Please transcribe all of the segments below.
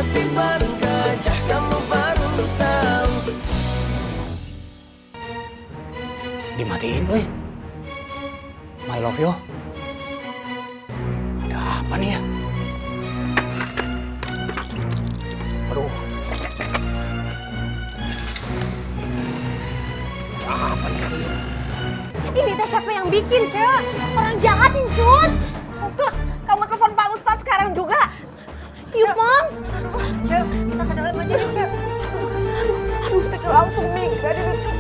Ketiban gajah kamu baru tahu. Dimatiin, woi. My love you. Ada apa nih ya? Aduh. Apa nih? Ini teh siapa yang bikin, Cek? Orang jahat, Encut. Tut, kamu telepon Pak Ustadz sekarang juga. Yuk, Moms. Aduh, Cek, kita ke dalam aja nih, Cek. Aduh, Cek langsung migrain ini, Cek.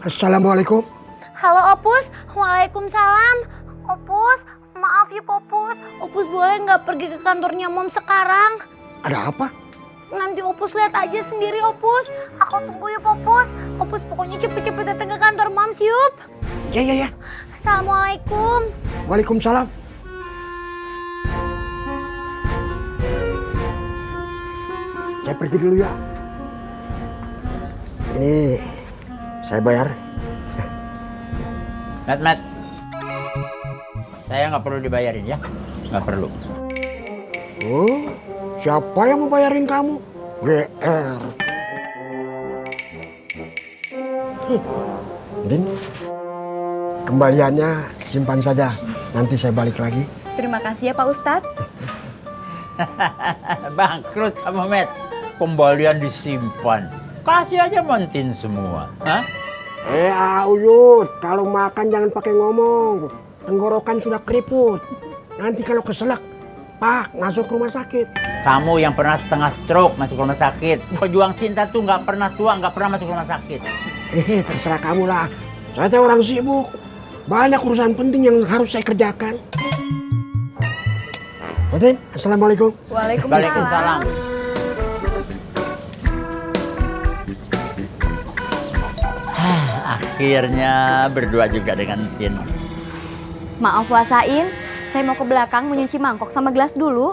Assalamualaikum. Halo, Opus. Waalaikumsalam. Opus, maaf ya, Popus. Opus boleh nggak pergi ke kantornya Mom sekarang? Ada apa? Nanti Opus lihat aja sendiri, Opus. Aku tunggu ya, Popus. Opus pokoknya cepet-cepet datang ke kantor Moms, yup. Ya. Assalamualaikum. Waalaikumsalam. Saya pergi dulu ya. Ini saya bayar. Mat. Saya nggak perlu dibayarin ya. Nggak perlu. Oh, siapa yang mau bayarin kamu? GR. Din, kembaliannya simpan saja. Nanti saya balik lagi. Terima kasih ya, Pak Ustadz. Bangkrut kamu, Met. Kembalian disimpan. Kasih aja Montin semua. Hah? Uyut, kalau makan jangan pakai ngomong. Tenggorokan sudah keriput. Nanti kalau keselak, Pak, masuk rumah sakit. Kamu yang pernah setengah stroke masuk rumah sakit. Pejuang cinta tuh nggak pernah tua, nggak pernah masuk rumah sakit. Terserah kamu lah. Saya teh orang sibuk. Banyak urusan penting yang harus saya kerjakan. Din, assalamualaikum. Waalaikumsalam. Akhirnya berdua juga dengan Tin. Maaf, Wasain. Saya mau ke belakang mau nyuci mangkok sama gelas dulu.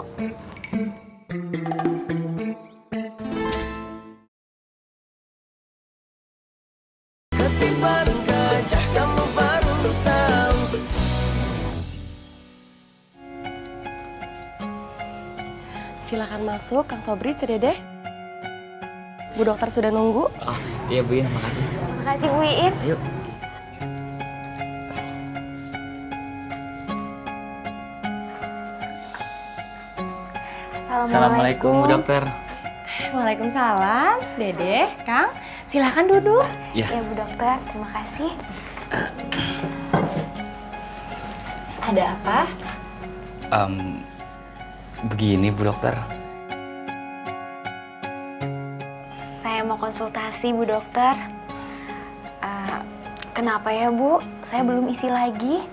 Ketiban gajah kamu baru tahu. Silakan masuk, Kang Sobri, Cedede. Bu dokter sudah nunggu. Oh, iya Bu In, makasih. Makasih, Bu Iin. Ayo. Assalamualaikum Bu Dokter. Waalaikumsalam, Dede, Kang. Silakan duduk. Iya. Ya, Bu Dokter. Terima kasih. Ada apa? Begini Bu Dokter. Saya mau konsultasi, Bu Dokter. Kenapa ya, Bu? Saya belum isi lagi.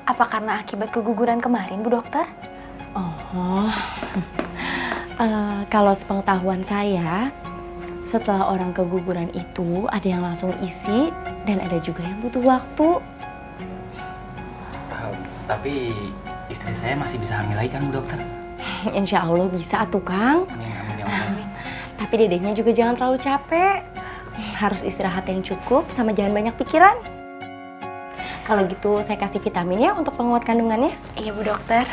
Apa karena akibat keguguran kemarin, Bu Dokter? Oh, kalau sepengetahuan saya, setelah orang keguguran itu ada yang langsung isi dan ada juga yang butuh waktu. Tapi istri saya masih bisa hamil lagi kan Bu Dokter? Insya Allah bisa tuh, Kang. Amin ya Allah. Tapi dedenya juga jangan terlalu capek. Harus istirahat yang cukup sama jangan banyak pikiran. Kalau gitu saya kasih vitamin ya untuk penguat kandungannya. Iya, Bu Dokter.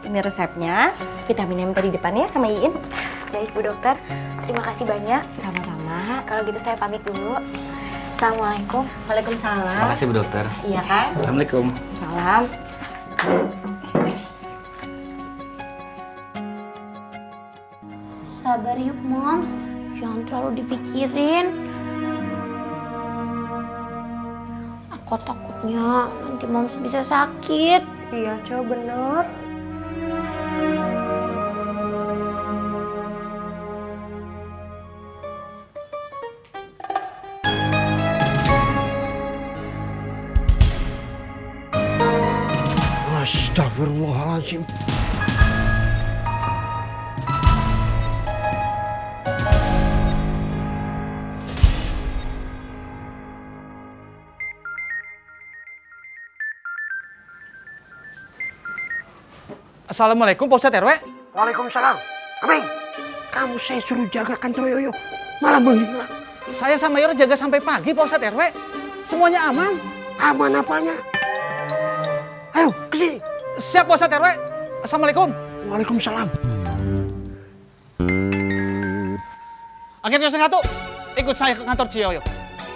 Ini resepnya, vitamin yang tadi depannya sama Iin. Baik, Bu Dokter. Terima kasih banyak. Sama-sama. Kalau gitu saya pamit dulu. Assalamualaikum. Waalaikumsalam. Makasih Bu Dokter. Iya kan? Assalamualaikum. Salam. Sabar yuk, Moms. Jangan terlalu dipikirin. Aku takutnya nanti Moms bisa sakit. Iya, Cok, bener. Astagfirullahaladzim. Assalamualaikum Pak Ustadz RW. Waalaikumsalam. Kami. kamu saya suruh jaga kantor Yoyo, malah menghilang. Saya sama Yoyo jaga sampai pagi Pak Ustadz RW. Semuanya aman. Aman apanya? Ayo, kesini. Siap Pak Ustadz RW. Assalamualaikum. Waalaikumsalam. Agen 01, ikut saya ke kantor Ciyoyo.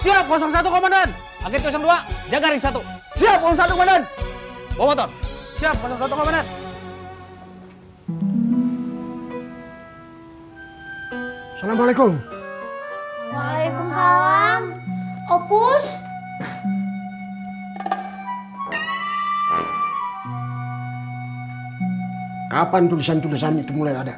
Siap, 01 Komandan. Agen 02, jaga ring 1. Siap, 01 Komandan. Bawa motor. Siap, 01 Komandan. Assalamualaikum. Waalaikumsalam. Opus? Kapan tulisan-tulisan itu mulai ada?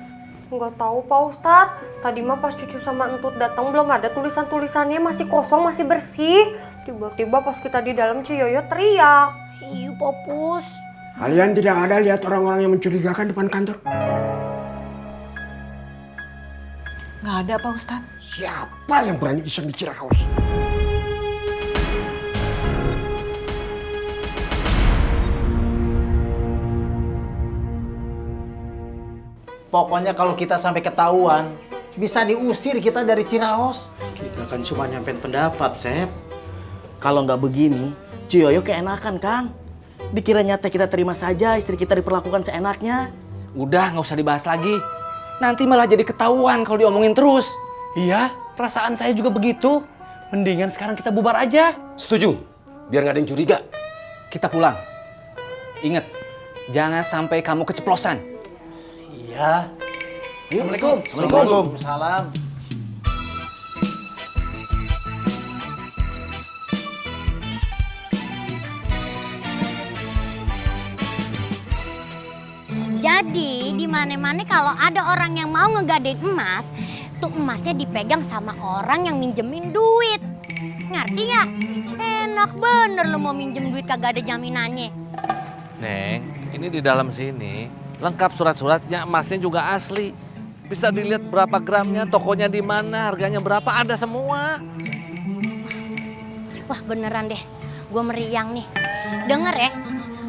Nggak tahu Pak Ustadz. Tadi mah pas cucu sama entut datang belum ada tulisan-tulisannya, masih kosong, masih bersih. Tiba-tiba pas kita di dalam Ciyoyo teriak. Iya, Popus. Kalian tidak ada lihat orang-orang yang mencurigakan depan kantor? Nggak ada Pak Ustadz. Siapa yang berani iseng di Ciraos? Pokoknya kalau kita sampai ketahuan, bisa diusir kita dari Ciraos. Kita kan cuma nyampein pendapat, Sep. Kalau nggak begini, Ciyoyo keenakan, Kang. Dikira nyata kita terima saja istri kita diperlakukan seenaknya. Udah, nggak usah dibahas lagi. Nanti malah jadi ketahuan kalau diomongin terus. Iya, perasaan saya juga begitu. Mendingan sekarang kita bubar aja. Setuju, biar nggak ada yang curiga. Kita pulang. Ingat, jangan sampai kamu keceplosan. Iya. Assalamualaikum. Assalamualaikum. Salam. Jadi di mana-mana kalau ada orang yang mau ngegadein emas, tuh emasnya dipegang sama orang yang minjemin duit. Ngerti nggak? Enak bener lo mau minjem duit kagak ada jaminannya. Neng, ini di dalam sini lengkap surat-suratnya, emasnya juga asli. Bisa dilihat berapa gramnya, tokonya di mana, harganya berapa, ada semua. Wah beneran deh, gue meriang nih. Denger ya,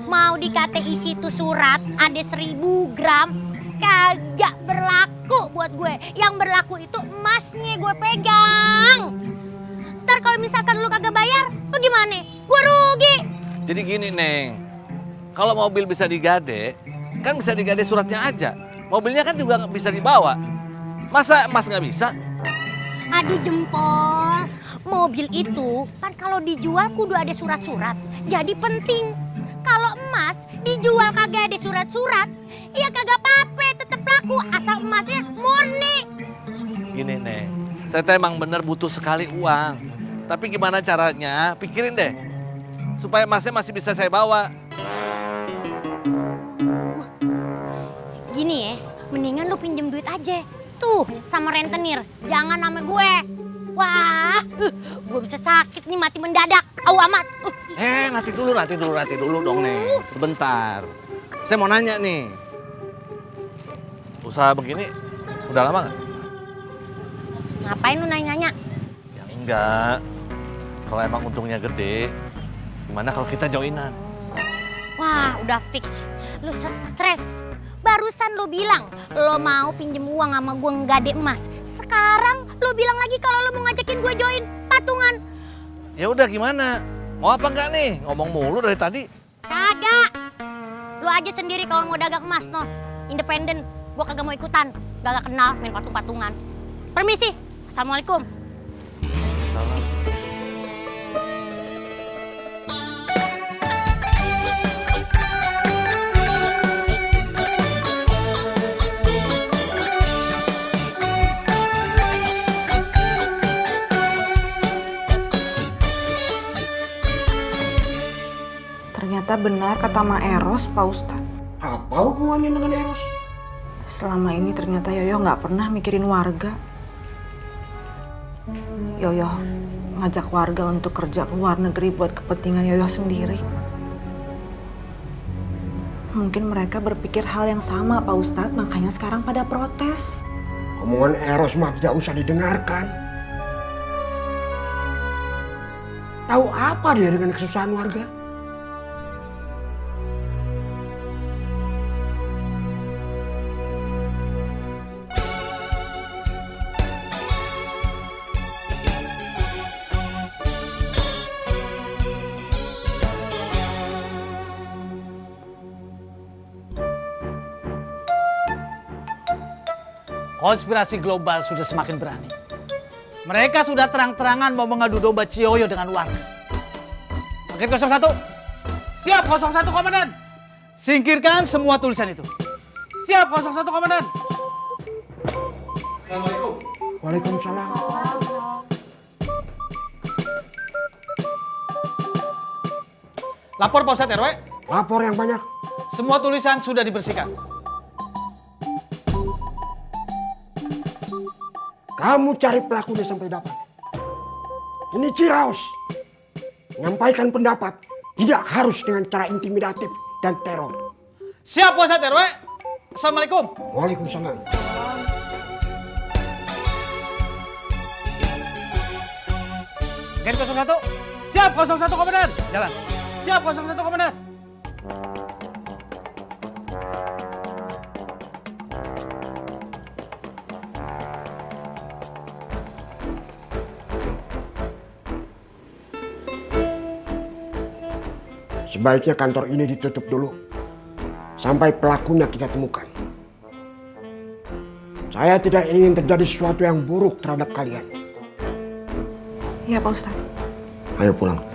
mau dikata isi tuh surat ada 1000 gram, kagak berlaku buat gue. Yang berlaku itu emasnya gue pegang. Ntar kalau misalkan lu kagak bayar, bagaimana? Gue rugi. Jadi gini Neng, kalau mobil bisa digade, kan bisa digade suratnya aja. Mobilnya kan juga bisa dibawa. Masa emas nggak bisa? Aduh jempol, mobil itu kan kalau dijual kudu ada surat-surat. Jadi penting. Kalau emas dijual kagak ada surat-surat, ya kagak apa-apa, tetep laku asal emasnya murni. Gini Neng, saya tuh emang bener butuh sekali uang. Tapi gimana caranya? Pikirin deh. Supaya emasnya masih bisa saya bawa. Gini ya, mendingan lu pinjem duit aja. Tuh, sama rentenir, jangan nama gue. Wah, gue bisa sakit nih mati mendadak. Au amat. Nanti dulu dong Neng. Sebentar. Saya mau nanya nih. Usaha begini udah lama nggak? Ngapain lu nanya-nanya? Ya enggak. Kalau emang untungnya gede, gimana kalau kita joinan? Wah, udah fix. Lu stres. Barusan lu bilang lo mau pinjem uang sama gue nggak ada emas. Sekarang lu bilang lagi kalau lo mau ngajakin gue join patungan. Ya udah gimana? Mau apa enggak nih? Ngomong mulu dari tadi. Kagak. Lu aja sendiri kalau mau dagang emas no. Independen. Gue kagak mau ikutan. Gak kenal main patung-patungan. Permisi. Assalamualaikum. Salam. Ternyata benar kata Ma Eros, Pak Ustadz. Apa hubungannya dengan Eros? Selama ini ternyata Yoyo nggak pernah mikirin warga. Yoyo ngajak warga untuk kerja ke luar negeri buat kepentingan Yoyo sendiri. Mungkin mereka berpikir hal yang sama, Pak Ustadz, makanya sekarang pada protes. Omongan Eros mah tidak usah didengarkan. Tahu apa dia dengan kesusahan warga? konspirasi global sudah semakin berani. Mereka sudah terang-terangan mau mengadu domba Ciyoyo dengan warga. Paket 01, siap 01 komandan. Singkirkan semua tulisan itu. Siap 01 komandan. Assalamualaikum. Waalaikumsalam. Lapor Pak Ustadz RW. Lapor yang banyak. Semua tulisan sudah dibersihkan. Kamu cari pelakunya sampai dapat. Ini Ciraos. Menyampaikan pendapat tidak harus dengan cara intimidatif dan teror. Siap Pak Ustadz RW. Assalamualaikum. Waalaikumsalam. Gen 01, siap 01 komandan. Jalan. Siap 01 komandan. Sebaiknya kantor ini ditutup dulu sampai pelakunya kita temukan. Saya tidak ingin terjadi sesuatu yang buruk terhadap kalian. Iya Pak Ustadz. Ayo pulang.